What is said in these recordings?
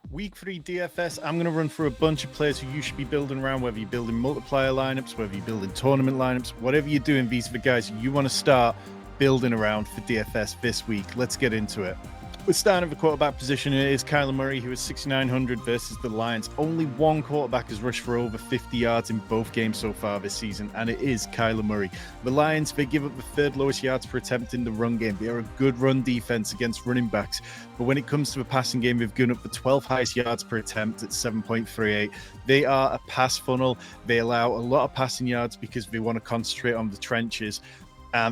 Week 3 DFS, I'm going to run through a bunch of players who you should be building around, whether you're building multiplier lineups, whether you're building tournament lineups, whatever you're doing, these are the guys you want to start building around for DFS this week. Let's get into it. We're starting at the quarterback position. It is Kyler Murray, who is 6,900 versus the Lions. Only one quarterback has rushed for over 50 yards in both games so far this season, and it is Kyler Murray. The Lions, they give up the third lowest yards per attempt in the run game. They are a good run defense against running backs, but when it comes to the passing game, they've given up the 12th highest yards per attempt at 7.38. They are a pass funnel. They allow a lot of passing yards because they want to concentrate on the trenches.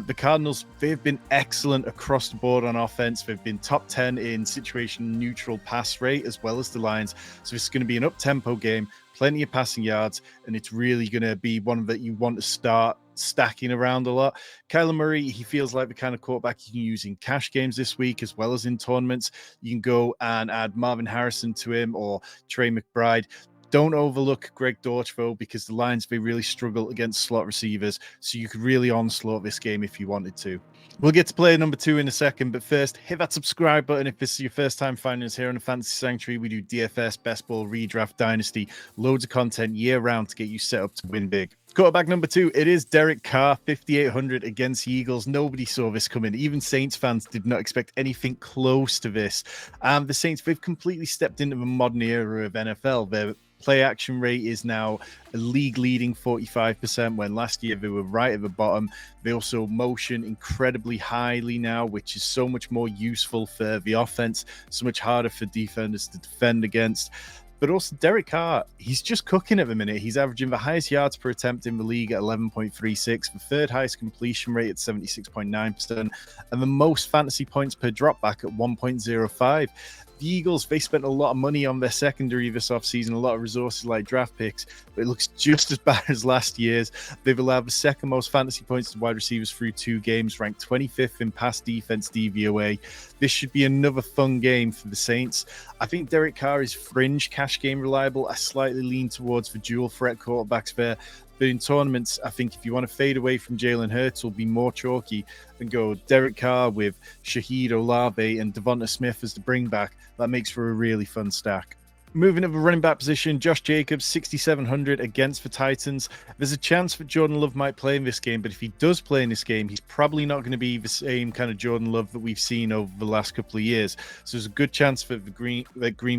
The Cardinals, they've been excellent across the board on offense. They've been top 10 in situation neutral pass rate, as well as the Lions. So it's going to be an up-tempo game, plenty of passing yards, and it's really going to be one that you want to start stacking around a lot. Kyler Murray, he feels like the kind of quarterback you can use in cash games this week, as well as in tournaments. You can go and add Marvin Harrison to him or Trey McBride. Don't overlook Greg Dortch, though, because the Lions, they really struggle against slot receivers, so you could really onslaught this game if you wanted to. We'll get to player number 2 in a second, but first, hit that subscribe button if this is your first time finding us here on the Fantasy Sanctuary. We do DFS, Best Ball, Redraft, Dynasty, loads of content year-round to get you set up to win big. Quarterback number 2, it is Derek Carr, 5,800 against the Eagles. Nobody saw this coming. Even Saints fans did not expect anything close to this. The Saints, they've completely stepped into the modern era of NFL. Their play action rate is now a league leading 45%, when last year they were right at the bottom. They also motion incredibly highly now, which is so much more useful for the offense, so much harder for defenders to defend against. But also Derek Carr, he's just cooking at the minute. He's averaging the highest yards per attempt in the league at 11.36, the third highest completion rate at 76.9%, and the most fantasy points per dropback at 1.05. The Eagles, they spent a lot of money on their secondary this offseason, a lot of resources like draft picks, but it looks just as bad as last year's. They've allowed the second most fantasy points to wide receivers through 2 games, ranked 25th in pass defense DVOA. This should be another fun game for the Saints. I think Derek Carr is fringe cash game reliable. I slightly lean towards the dual threat quarterbacks there. But in tournaments, I think if you want to fade away from Jalen Hurts, will be more chalky and go Derek Carr with Shaheed Olave and Devonta Smith as the bring back. That makes for a really fun stack. Moving to the running back position, Josh Jacobs, 6,700 against the Titans. There's a chance that Jordan Love might play in this game, but if he does play in this game, he's probably not going to be the same kind of Jordan Love that we've seen over the last couple of years. So there's a good chance that Green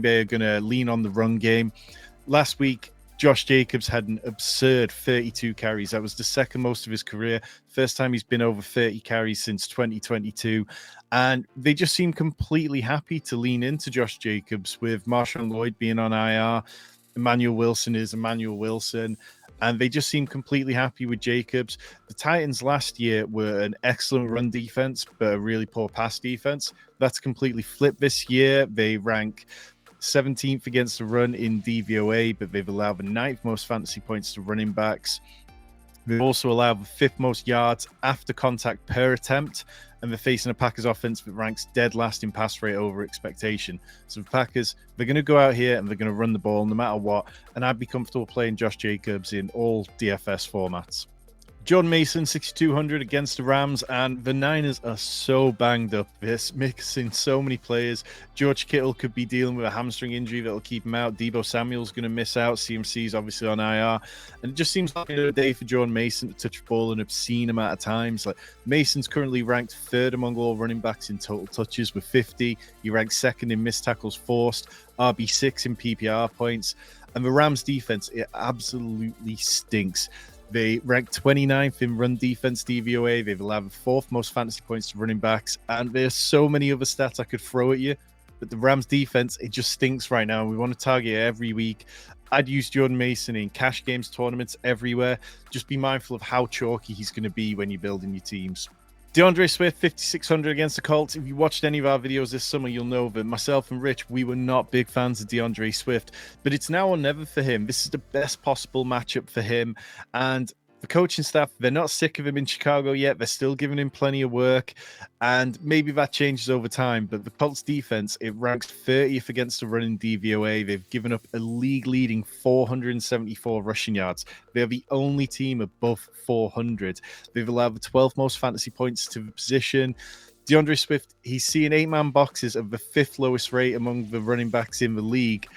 Bay are going to lean on the run game. Last week, Josh Jacobs had an absurd 32 carries. That was the second most of his career. First time he's been over 30 carries since 2022. And they just seem completely happy to lean into Josh Jacobs, with Marshawn Lloyd being on IR. Emmanuel Wilson is Emmanuel Wilson. And they just seem completely happy with Jacobs. The Titans last year were an excellent run defense, but a really poor pass defense. That's completely flipped this year. They rank 17th against the run in DVOA, but they've allowed the 9th most fantasy points to running backs. They've also allowed the 5th most yards after contact per attempt, and they're facing a Packers offense that ranks dead last in pass rate over expectation. So the Packers, they're going to go out here and they're going to run the ball no matter what, and I'd be comfortable playing Josh Jacobs in all DFS formats. Jordan Mason, 6,200 against the Rams, and the Niners are so banged up. They're mixing so many players. George Kittle could be dealing with a hamstring injury that'll keep him out. Deebo Samuel's going to miss out. CMC is obviously on IR. And it just seems like a day for Jordan Mason to touch the ball an obscene amount of times. Like, Mason's currently ranked 3rd among all running backs in total touches with 50. He ranks 2nd in missed tackles forced, RB6 in PPR points. And the Rams defense, it absolutely stinks. They rank 29th in run defense DVOA. They've allowed the 4th most fantasy points to running backs. And there's so many other stats I could throw at you. But the Rams defense, it just stinks right now. We want to target it every week. I'd use Jordan Mason in cash games, tournaments, everywhere. Just be mindful of how chalky he's going to be when you're building your teams. DeAndre Swift, 5,600 against the Colts. If you watched any of our videos this summer, you'll know that myself and Rich, we were not big fans of DeAndre Swift, but it's now or never for him. This is the best possible matchup for him. And the coaching staff, they're not sick of him in Chicago yet. They're still giving him plenty of work, and maybe that changes over time. But the Colts defense, it ranks 30th against the run in DVOA. They've given up a league-leading 474 rushing yards. They're the only team above 400. They've allowed the 12th most fantasy points to the position. DeAndre Swift, he's seeing 8-man boxes of the 5th lowest rate among the running backs in the league,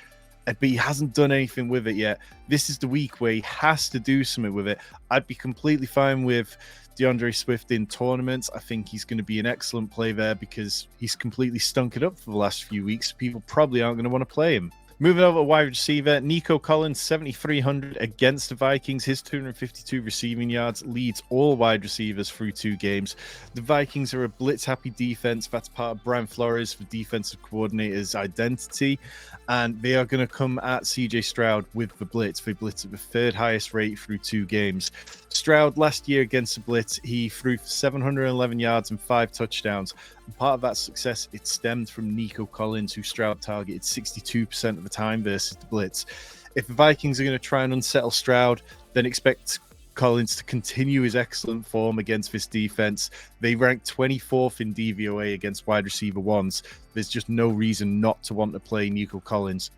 but he hasn't done anything with it yet. This is the week where he has to do something with it. I'd be completely fine with DeAndre Swift in tournaments. I think he's going to be an excellent play there because he's completely stunk it up for the last few weeks. People probably aren't going to want to play him. Moving over to wide receiver, Nico Collins, 7,300 against the Vikings. His 252 receiving yards leads all wide receivers through 2 games. The Vikings are a blitz-happy defense. That's part of Brian Flores, the defensive coordinator's identity. And they are going to come at CJ Stroud with the blitz. They blitz at the 3rd highest rate through 2 games. Stroud, last year against the blitz, he threw for 711 yards and 5 touchdowns. And part of that success, it stemmed from Nico Collins, who Stroud targeted 62% of the time versus the blitz. If the Vikings are going to try and unsettle Stroud, then expect Collins to continue his excellent form against this defense. They rank 24th in DVOA against wide receiver ones. There's just no reason not to want to play Nico Collins.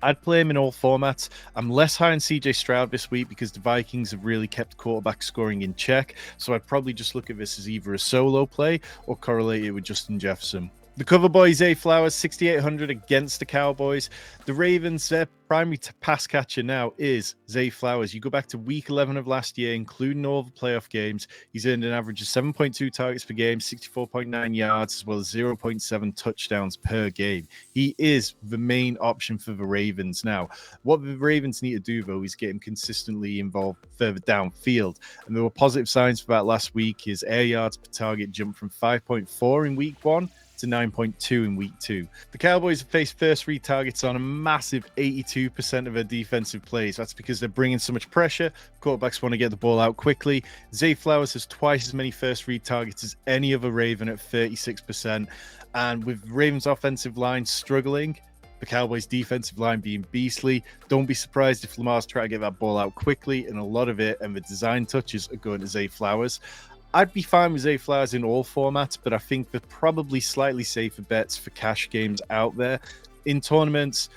I'd play him in all formats. I'm less high on CJ Stroud this week because the Vikings have really kept quarterback scoring in check. So I'd probably just look at this as either a solo play or correlate it with Justin Jefferson. The cover boy, Zay Flowers, 6,800 against the Cowboys. The Ravens, their primary pass catcher now is Zay Flowers. You go back to week 11 of last year, including all the playoff games. He's earned an average of 7.2 targets per game, 64.9 yards, as well as 0.7 touchdowns per game. He is the main option for the Ravens. Now, what the Ravens need to do, though, is get him consistently involved further downfield. And there were positive signs for that last week. His air yards per target jumped from 5.4 in week 1 to 9.2 in week 2. The Cowboys have faced first read targets on a massive 82% of their defensive plays. That's because they're bringing so much pressure. Quarterbacks want to get the ball out quickly. Zay Flowers has twice as many first read targets as any other Raven at 36%. And with Ravens' offensive line struggling, the Cowboys' defensive line being beastly, don't be surprised if Lamar's trying to get that ball out quickly, and a lot of it and the design touches are going to Zay Flowers. I'd be fine with Zay Flowers in all formats, but I think they're probably slightly safer bets for cash games out there. In tournaments,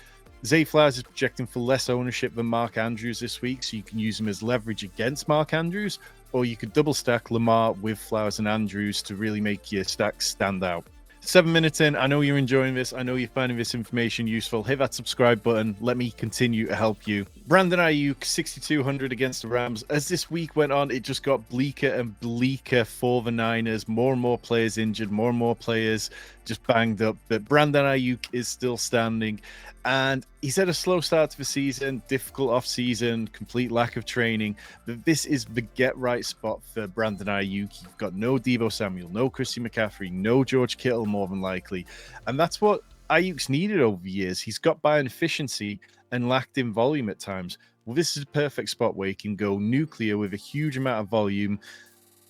Zay Flowers is projecting for less ownership than Mark Andrews this week, so you can use him as leverage against Mark Andrews, or you could double stack Lamar with Flowers and Andrews to really make your stacks stand out. 7 minutes in, I know you're enjoying this. I know you're finding this information useful. Hit that subscribe button. Let me continue to help you. Brandon Aiyuk, 6,200 against the Rams. As this week went on, it just got bleaker and bleaker for the Niners. More and more players injured, more and more players just banged up. But Brandon Aiyuk is still standing. And he's had a slow start to the season, difficult off-season, complete lack of training. But this is the get-right spot for Brandon Aiyuk. You've got no Deebo Samuel, no Christian McCaffrey, no George Kittle, more than likely. And that's what Aiyuk's needed over the years. He's got by an efficiency and lacked in volume at times. Well, this is a perfect spot where he can go nuclear with a huge amount of volume,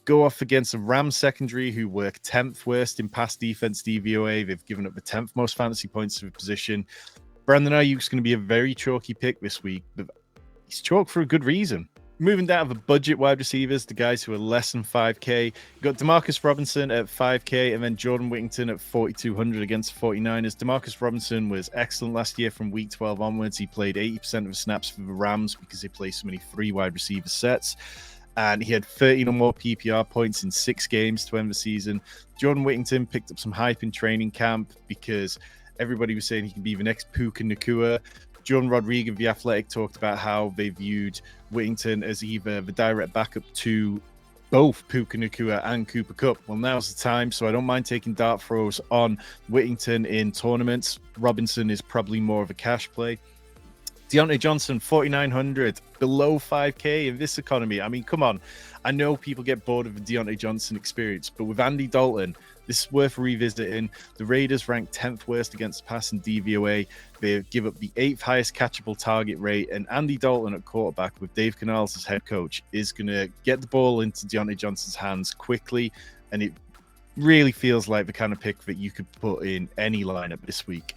go off against a Rams secondary who work 10th worst in pass defense DVOA. They've given up the 10th most fantasy points to the position. Brandon Aiyuk's going to be a very chalky pick this week, but he's chalk for a good reason. Moving down to the budget wide receivers, the guys who are less than 5K. You've got Demarcus Robinson at 5K and then Jordan Whittington at 4,200 against 49ers. Demarcus Robinson was excellent last year from week 12 onwards. He played 80% of the snaps for the Rams because they play so many 3 wide receiver sets. And he had 13 or more PPR points in 6 games to end the season. Jordan Whittington picked up some hype in training camp because everybody was saying he could be the next Puka Nacua. John Rodriguez of The Athletic talked about how they viewed Whittington as either the direct backup to both Puka Nacua and Cooper Kupp. Well, now's the time, so I don't mind taking dart throws on Whittington in tournaments. Robinson is probably more of a cash play. Deontay Johnson, 4,900, below 5K in this economy. I mean, come on. I know people get bored of the Deontay Johnson experience, but with Andy Dalton, this is worth revisiting. The Raiders rank 10th worst against the pass in DVOA. They give up the 8th highest catchable target rate, and Andy Dalton at quarterback with Dave Canales as head coach is going to get the ball into Deontay Johnson's hands quickly, and it really feels like the kind of pick that you could put in any lineup this week.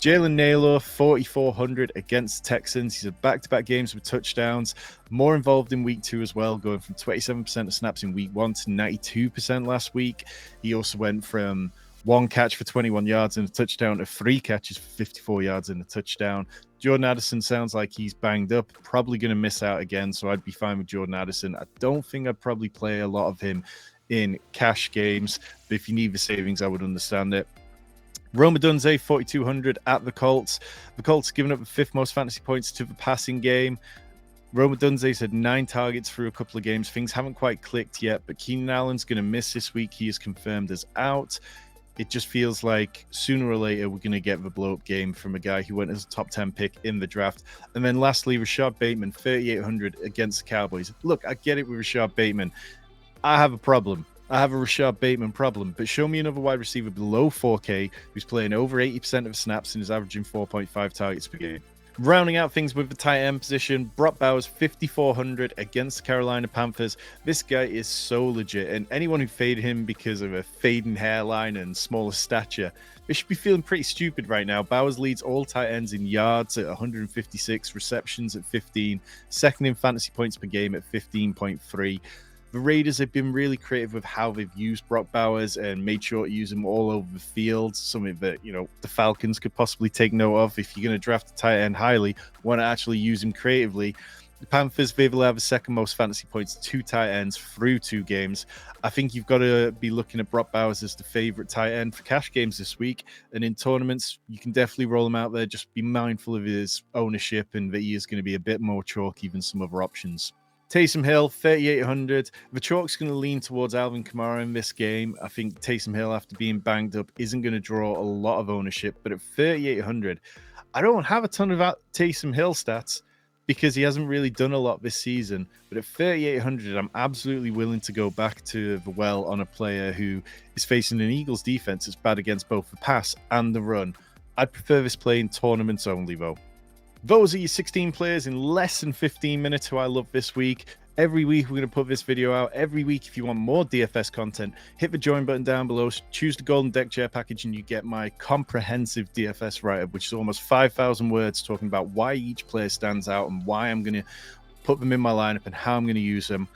Jalen Naylor, 4,400 against Texans. He's had back-to-back games with touchdowns. More involved in week 2 as well, going from 27% of snaps in week 1 to 92% last week. He also went from 1 catch for 21 yards and a touchdown to 3 catches for 54 yards and a touchdown. Jordan Addison sounds like he's banged up, probably going to miss out again, so I'd be fine with Jordan Addison. I don't think I'd probably play a lot of him in cash games. But if you need the savings, I would understand it. Roma Dunze, 4,200 at the Colts. The Colts giving up the 5th most fantasy points to the passing game. Roma Dunze's had 9 targets through a couple of games. Things haven't quite clicked yet, but Keenan Allen's going to miss this week. He is confirmed as out. It just feels like sooner or later we're going to get the blow-up game from a guy who went as a top 10 pick in the draft. And then lastly, Rashad Bateman, 3,800 against the Cowboys. Look, I get it with Rashad Bateman. I have a problem. I have a Rashad Bateman problem, but show me another wide receiver below 4K who's playing over 80% of snaps and is averaging 4.5 targets per game. Rounding out things with the tight end position, Brock Bowers, 5,400 against the Carolina Panthers. This guy is so legit, and anyone who faded him because of a fading hairline and smaller stature, they should be feeling pretty stupid right now. Bowers leads all tight ends in yards at 156, receptions at 15, second in fantasy points per game at 15.3. The Raiders have been really creative with how they've used Brock Bowers and made sure to use him all over the field. Something that, the Falcons could possibly take note of. If you're going to draft a tight end highly, want to actually use him creatively. The Panthers, they will have the 2nd most fantasy points, 2 tight ends through 2 games. I think you've got to be looking at Brock Bowers as the favorite tight end for cash games this week. And in tournaments, you can definitely roll him out there. Just be mindful of his ownership and that he is going to be a bit more chalky than some other options. Taysom Hill, 3,800. The chalk's going to lean towards Alvin Kamara in this game. I think Taysom Hill, after being banged up, isn't going to draw a lot of ownership. But at 3,800, I don't have a ton of Taysom Hill stats because he hasn't really done a lot this season. But at 3,800, I'm absolutely willing to go back to the well on a player who is facing an Eagles defense that's bad against both the pass and the run. I'd prefer this play in tournaments only, though. Those are your 16 players in less than 15 minutes who I love this week. Every week, we're going to put this video out. Every week, if you want more DFS content, hit the join button down below, choose the Golden Deck Chair package, and you get my comprehensive DFS writer, which is almost 5,000 words talking about why each player stands out and why I'm going to put them in my lineup and how I'm going to use them.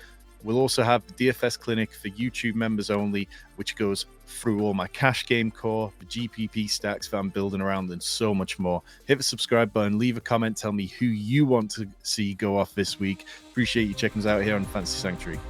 We'll also have the DFS clinic for YouTube members only, which goes through all my cash game core, the GPP stacks that I'm building around, and so much more. Hit the subscribe button, leave a comment, tell me who you want to see go off this week. Appreciate you checking us out here on Fantasy Sanctuary.